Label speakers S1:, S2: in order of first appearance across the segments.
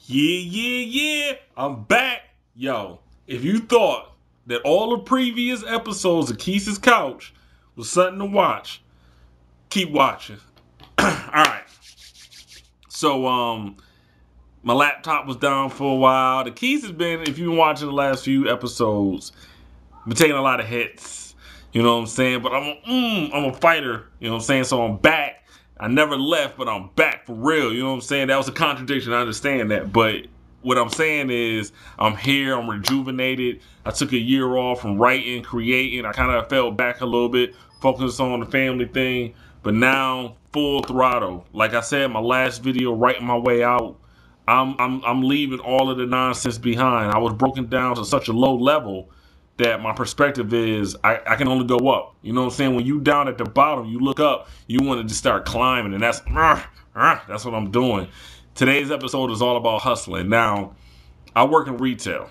S1: Yeah. I'm back. Yo, if you thought that all the previous episodes of Quis' Couch was something to watch, keep watching. Alright. So, my laptop was down for a while. The Quis has been, if you've been watching the last few episodes, been taking a lot of hits. You know what I'm saying? But I'm a fighter. You know what I'm saying? So I'm back. I never left, but I'm back for real. You know what I'm saying? That was a contradiction. I understand that. But what I'm saying is I'm here. I'm rejuvenated. I took a year off from writing, creating. I kind of fell back a little bit, focused on the family thing. But now, full throttle. Like I said in my last video, writing my way out. I'm leaving all of the nonsense behind. I was broken down to such a low level that my perspective is I can only go up. You know what I'm saying? When you down at the bottom, you look up, you want to just start climbing, and that's what I'm doing. Today's episode is all about hustling. Now, I work in retail,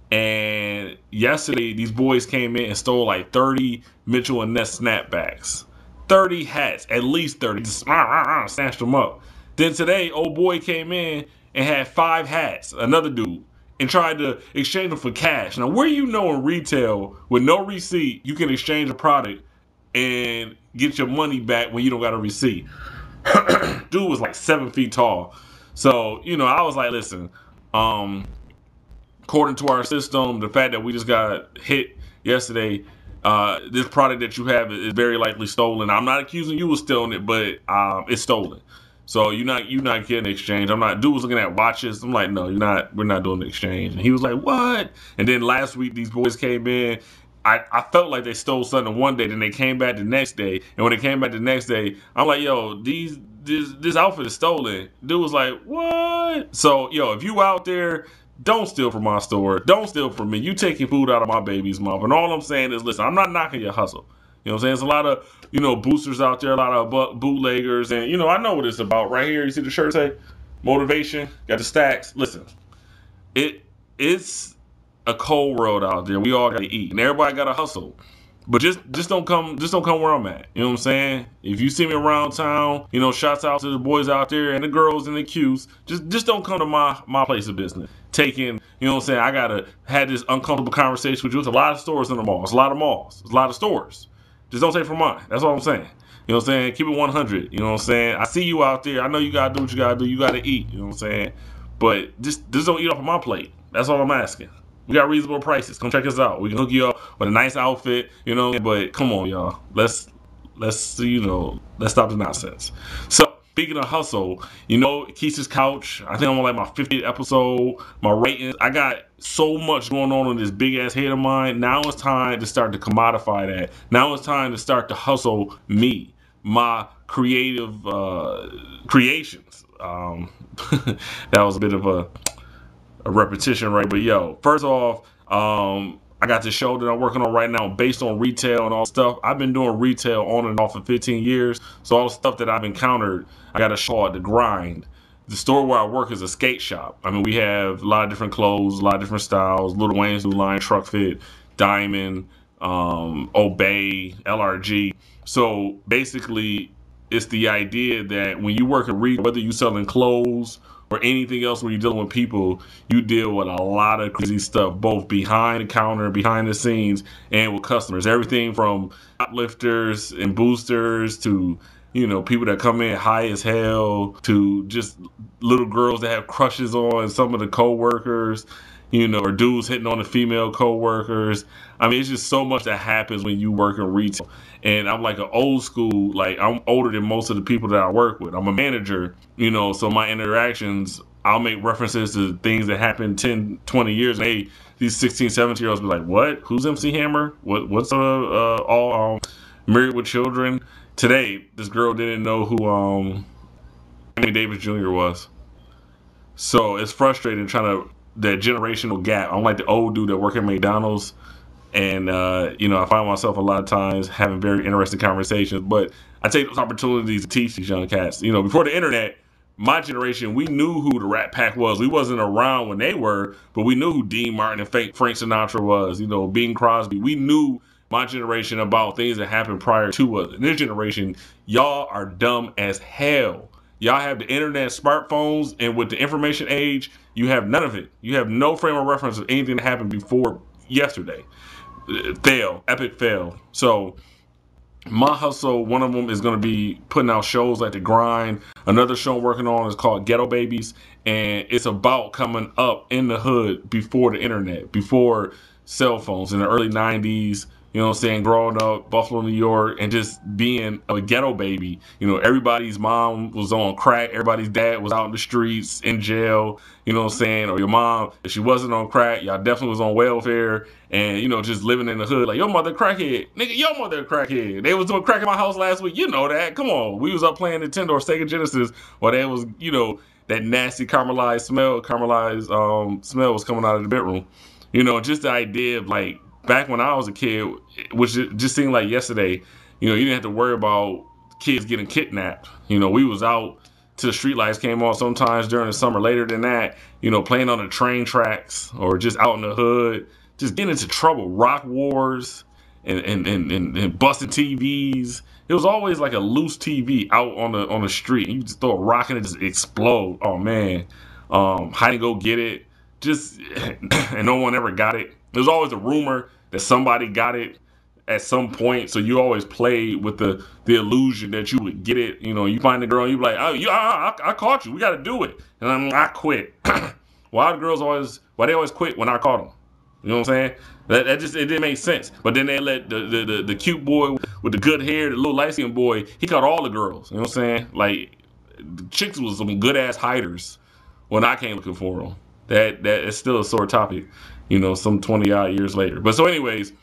S1: and yesterday these boys came in and stole like 30 Mitchell and Ness snapbacks, 30 hats, at least 30, just snatched them up. Then today, old boy came in and had 5 hats, another dude, and tried to exchange them for cash. Now, where you know in retail, with no receipt, you can exchange a product and get your money back when you don't got a receipt. Dude was like 7 feet tall. So, I was like, listen, according to our system, the fact that we just got hit yesterday, this product that you have is very likely stolen. I'm not accusing you of stealing it, but it's stolen. So you're not getting the exchange. Dude was looking at watches. I'm like, no, we're not doing the exchange. And he was like, what? And then last week these boys came in. I felt like they stole something one day, then they came back the next day. And when they came back the next day, I'm like, yo, this outfit is stolen. Dude was like, what? So, yo, if you out there, don't steal from my store. Don't steal from me. You taking food out of my baby's mouth. And all I'm saying is, listen, I'm not knocking your hustle. You know what I'm saying? There's a lot of, boosters out there, a lot of bootleggers. And, I know what it's about right here. You see the shirt say? Motivation. Got the stacks. Listen, it's a cold world out there. We all got to eat. And everybody got to hustle. But just don't come where I'm at. You know what I'm saying? If you see me around town, shouts out to the boys out there and the girls and the Qs. Just don't come to my place of business. Taking, you know what I'm saying? I gotta have this uncomfortable conversation with you. There's a lot of stores in the mall. There's a lot of malls. There's a lot of stores. Just don't take from mine. That's all I'm saying. You know what I'm saying? Keep it 100. You know what I'm saying? I see you out there. I know you gotta do what you gotta do. You gotta eat. You know what I'm saying? But just don't eat off of my plate. That's all I'm asking. We got reasonable prices. Come check us out. We can hook you up with a nice outfit, but come on, y'all. Let's stop the nonsense. So, speaking of hustle, Quis' Couch, I think I'm on like my 50th episode, my ratings. I got so much going on this big ass head of mine. Now it's time to start to commodify that. Now it's time to start to hustle me, my creative creations. That was a bit of a repetition, right? But yo, first off, I got this show that I'm working on right now based on retail and all stuff. I've been doing retail on and off for 15 years. So all the stuff that I've encountered, I got a show at the grind. The store where I work is a skate shop. I mean, we have a lot of different clothes, a lot of different styles. Lil Wayne's new line, Truck Fit, Diamond, Obey, LRG. So basically, it's the idea that when you work in retail, whether you're selling clothes or anything else, when you're dealing with people, you deal with a lot of crazy stuff, both behind the counter, behind the scenes, and with customers. Everything from shoplifters and boosters to, people that come in high as hell, to just little girls that have crushes on some of the co-workers, or dudes hitting on the female co-workers. I mean, it's just so much that happens when you work in retail. And I'm like an old school, like I'm older than most of the people that I work with. I'm a manager, so my interactions, I'll make references to things that happened 10, 20 years. And hey, these 16, 17-year-olds be like, what? Who's MC Hammer? What's all Married with Children? Today, this girl didn't know who Anthony Davis Jr. was. So it's frustrating that generational gap. I'm like the old dude that work at McDonald's. And, I find myself a lot of times having very interesting conversations, but I take those opportunities to teach these young cats. Before the internet, my generation, we knew who the Rat Pack was. We wasn't around when they were, but we knew who Dean Martin and Frank Sinatra was, Bing Crosby. We knew, my generation, about things that happened prior to us. In this generation, y'all are dumb as hell. Y'all have the internet, smartphones, and with the information age, you have none of it. You have no frame of reference of anything that happened before yesterday. Fail, epic fail. So my hustle, one of them is going to be putting out shows like The Grind. Another show I'm working on is called Ghetto Babies, and it's about coming up in the hood before the internet, before cell phones in the early 90s. You know what I'm saying? Growing up, Buffalo, New York, and just being a ghetto baby. You know, everybody's mom was on crack. Everybody's dad was out in the streets, in jail. You know what I'm saying? Or your mom, if she wasn't on crack, y'all definitely was on welfare. And, you know, just living in the hood. Like, your mother crackhead. Nigga, your mother crackhead. They was doing crack in my house last week. You know that. Come on. We was up playing Nintendo or Sega Genesis while there was, you know, that nasty caramelized smell was coming out of the bedroom. You know, just the idea of, like, back when I was a kid, which just seemed like yesterday, you know, you didn't have to worry about kids getting kidnapped. You know, we was out till the street lights came on sometimes during the summer. Later than that, you know, playing on the train tracks or just out in the hood, just getting into trouble, rock wars and busting TVs. It was always like a loose TV out on the street. You just throw a rock and it just explode. Oh man, hide and go get it. Just and no one ever got it. There's always a rumor that somebody got it at some point, so you always play with the illusion that you would get it. You know, you find the girl, and you be like, "Oh, I caught you. We got to do it." And I quit. Why they always quit when I caught them? You know what I'm saying? That just it didn't make sense. But then they let the cute boy with the good hair, the little light skinned boy, he caught all the girls. You know what I'm saying? Like the chicks was some good ass hiders when I came looking for them. That is still a sore topic, you know, some 20 odd years later. But so anyways,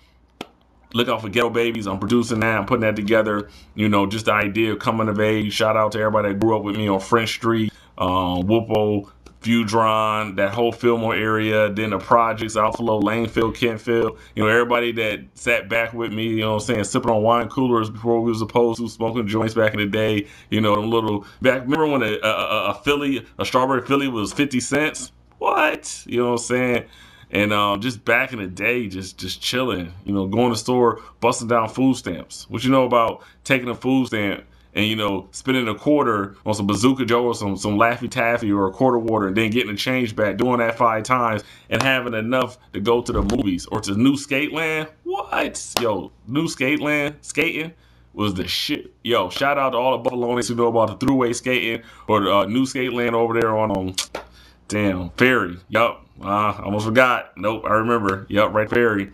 S1: look out for Ghetto Babies. I'm producing that. I'm putting that together. You know, just the idea of coming of age. Shout out to everybody that grew up with me on French Street, Whoopo, Fudron, that whole Fillmore area, then the projects, Alphalo, Lanefield, Kentfield. You know, everybody that sat back with me, you know what I'm saying, sipping on wine coolers before we was opposed to smoking joints back in the day. You know, them little back. Remember when a strawberry Philly was 50 cents? What? You know what I'm saying? And just back in the day, just chilling, you know, going to the store, busting down food stamps. What you know about taking a food stamp and, you know, spending a quarter on some Bazooka Joe or some Laffy Taffy or a quarter water and then getting the change back, doing that 5 times and having enough to go to the movies or to New Skateland? What? Yo, New Skateland, skating was the shit. Yo, shout out to all the Buffalonians who know about the throughway skating or the New Skateland over there on damn, Ferry. Yup. Almost forgot. Nope, I remember. Yup, right, Ferry.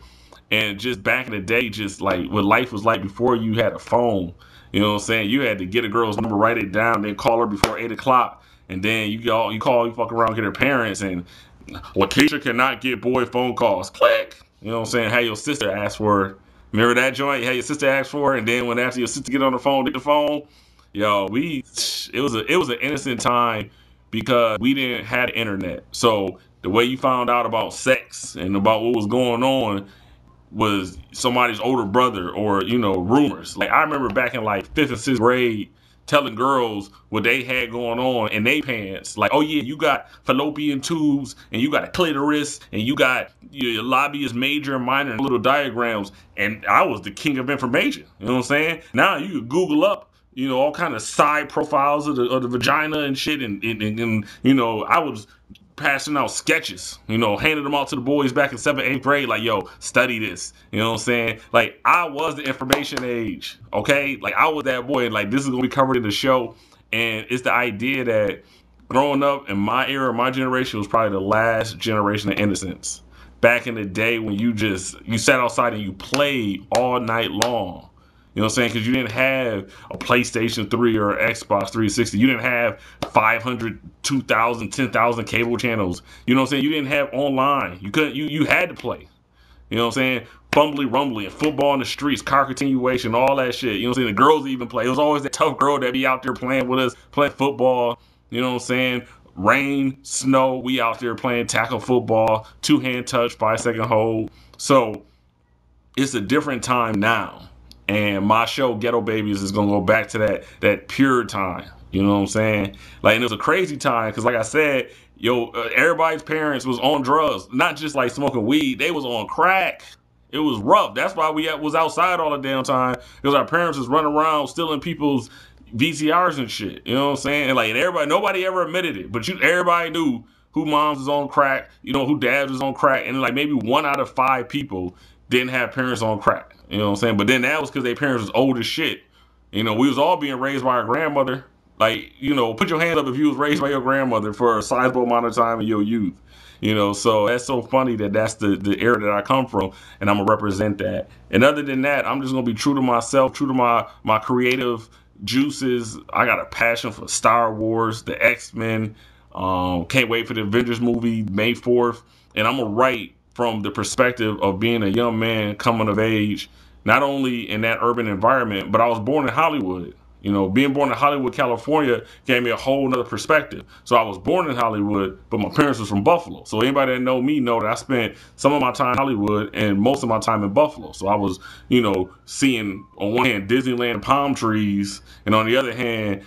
S1: And just back in the day, just like what life was like before you had a phone. You know what I'm saying? You had to get a girl's number, write it down, then call her before 8 o'clock. And then you fuck around, get her parents, and Lakeisha cannot get boy phone calls. Click. You know what I'm saying? Had your sister ask for it. Remember that joint? You had your sister ask for it, and then when after your sister get on the phone, get the phone. Yo, it was an innocent time because we didn't have the internet. So the way you found out about sex and about what was going on was somebody's older brother or, you know, rumors. Like I remember back in like 5th and 6th grade telling girls what they had going on in their pants. Like, oh yeah, you got fallopian tubes and you got a clitoris and you got your labia major and minor and little diagrams. And I was the king of information. You know what I'm saying? Now you could Google up, you know, all kind of side profiles of the vagina and shit. And you know, I was passing out sketches, you know, handing them out to the boys back in 7th, 8th grade, like, yo, study this. You know what I'm saying? Like, I was the information age, okay? Like, I was that boy, and, like, this is going to be covered in the show. And it's the idea that growing up in my era, my generation was probably the last generation of innocence. Back in the day when you sat outside and you played all night long. You know what I'm saying? Because you didn't have a PlayStation 3 or Xbox 360. You didn't have 500, 2,000, 10,000 cable channels. You know what I'm saying? You didn't have online. You couldn't. You had to play. You know what I'm saying? Bumbly rumbly and football in the streets, car continuation, all that shit. You know what I'm saying? The girls even play. It was always that tough girl that be out there playing with us, playing football. You know what I'm saying? Rain, snow, we out there playing tackle football, 2-hand touch, 5-second hold. So it's a different time now. And my show, Ghetto Babies, is going to go back to that pure time. You know what I'm saying? Like, and it was a crazy time because, like I said, everybody's parents was on drugs. Not just, like, smoking weed. They was on crack. It was rough. That's why we was outside all the damn time because our parents was running around stealing people's VCRs and shit. You know what I'm saying? And like, and everybody, nobody ever admitted it, but everybody knew who moms was on crack, who dads was on crack, and like maybe 1 out of 5 people didn't have parents on crack. You know what I'm saying? But then that was because their parents was old as shit. We was all being raised by our grandmother. Like, put your hand up if you was raised by your grandmother for a sizable amount of time in your youth. So that's so funny that that's the era that I come from, and I'm gonna represent that. And other than that, I'm just gonna be true to myself, true to my creative juices. I got a passion for Star Wars, the X-Men. Can't wait for the Avengers movie May 4th. And I'm gonna write from the perspective of being a young man coming of age, not only in that urban environment, but I was born in Hollywood. Being born in Hollywood, California gave me a whole nother perspective. So I was born in Hollywood, but my parents was from Buffalo. So anybody that know me know that I spent some of my time in Hollywood and most of my time in Buffalo. So I was, seeing on one hand Disneyland palm trees, and on the other hand,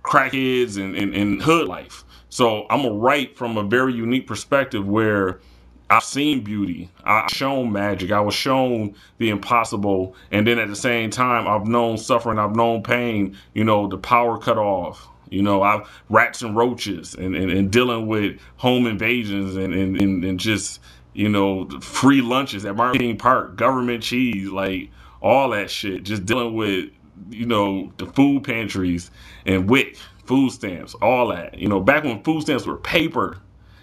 S1: crackheads and hood life. So I'm gonna write from a very unique perspective where I've seen beauty, I've shown magic, I was shown the impossible, and then at the same time, I've known suffering, I've known pain, the power cut off, I've rats and roaches and dealing with home invasions and just, free lunches at Martin King Park, government cheese, like all that shit, just dealing with, the food pantries and WIC, food stamps, all that, back when food stamps were paper.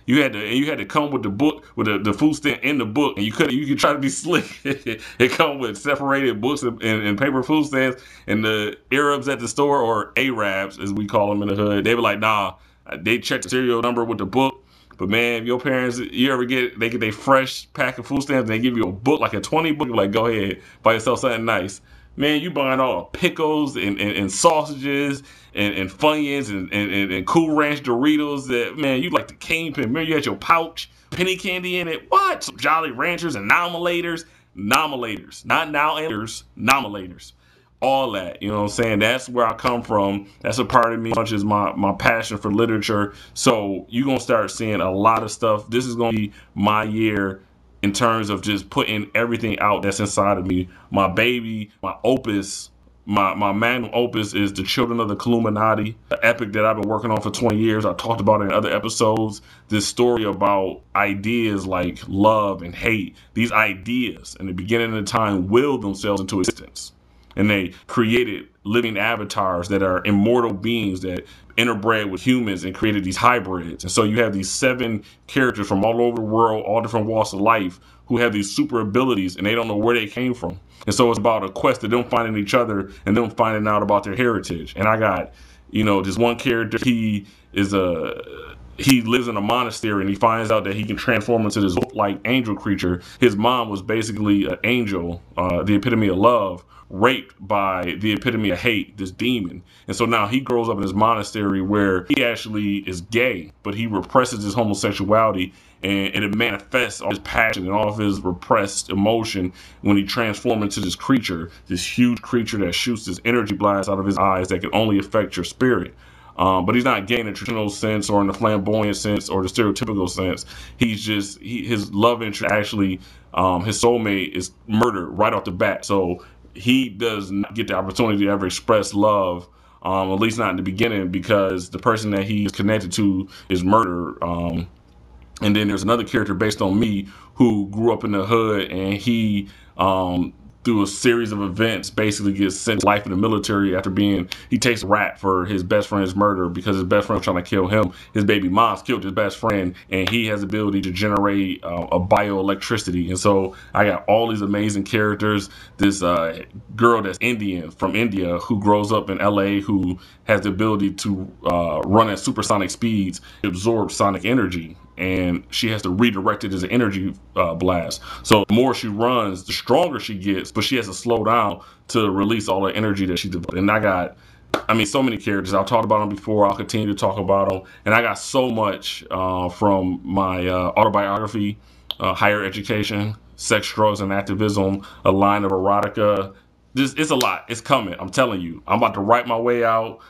S1: You had to come with the book with the food stamp in the book, and you could try to be slick. It come with separated books and paper food stamps, and the Arabs at the store, or Arabs as we call them in the hood, they were like, nah, they check the serial number with the book. But man, if your parents, they get their fresh pack of food stamps, and they give you a book, like a 20 book, you're like, go ahead, buy yourself something nice. Man, you buying all the pickles and sausages and Funyuns and Cool Ranch Doritos that, man, you like the kingpin. Remember you had your pouch, penny candy in it. What? Some Jolly Ranchers and Nomulators. Nomulators. Not now-enders, Nomulators. All that, you know what I'm saying? That's where I come from. That's a part of me, much as my passion for literature. So you're going to start seeing a lot of stuff. This is going to be my year in terms of just putting everything out that's inside of me. My baby, my opus, my magnum opus is The Children of the Illuminati, an epic that I've been working on for 20 years. I talked about it in other episodes. This story about ideas like love and hate. These ideas in the beginning of the time willed themselves into existence. And they created living avatars that are immortal beings that interbred with humans and created these hybrids. And so you have these 7 characters from all over the world, all different walks of life, who have these super abilities, and they don't know where they came from. And so it's about a quest of them finding each other and them finding out about their heritage. And I got, this one character, he lives in a monastery, and he finds out that he can transform into this wolf-like angel creature. His mom was basically an angel, the epitome of love, raped by the epitome of hate, this demon. And so now he grows up in this monastery where he actually is gay, but he represses his homosexuality, and it manifests all his passion and all of his repressed emotion when he transforms into this creature, this huge creature that shoots this energy blast out of his eyes that can only affect your spirit. But he's not gay in the traditional sense or in the flamboyant sense or the stereotypical sense. His love interest actually, his soulmate is murdered right off the bat. So he does not get the opportunity to ever express love, at least not in the beginning, because the person that he is connected to is murdered. And then there's another character based on me who grew up in the hood, and he, through a series of events, basically gets sent to life in the military after he takes a rap for his best friend's murder because his best friend was trying to kill him. His baby mom's killed his best friend, and he has the ability to generate a bioelectricity. And so I got all these amazing characters. This girl that's from India, who grows up in LA, who has the ability to run at supersonic speeds, absorb sonic energy, and she has to redirect it as an energy blast. So the more she runs, the stronger she gets, but she has to slow down to release all the energy that she developed. And I got, so many characters. I've talked about them before. I'll continue to talk about them. And I got so much from my autobiography, Higher Education, Sex, Drugs, and Activism, a line of erotica. It's a lot. It's coming. I'm telling you. I'm about to write my way out.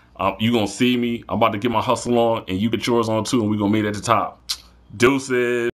S1: You're going to see me. I'm about to get my hustle on, and you get yours on too, and we're going to meet at the top. Deuces.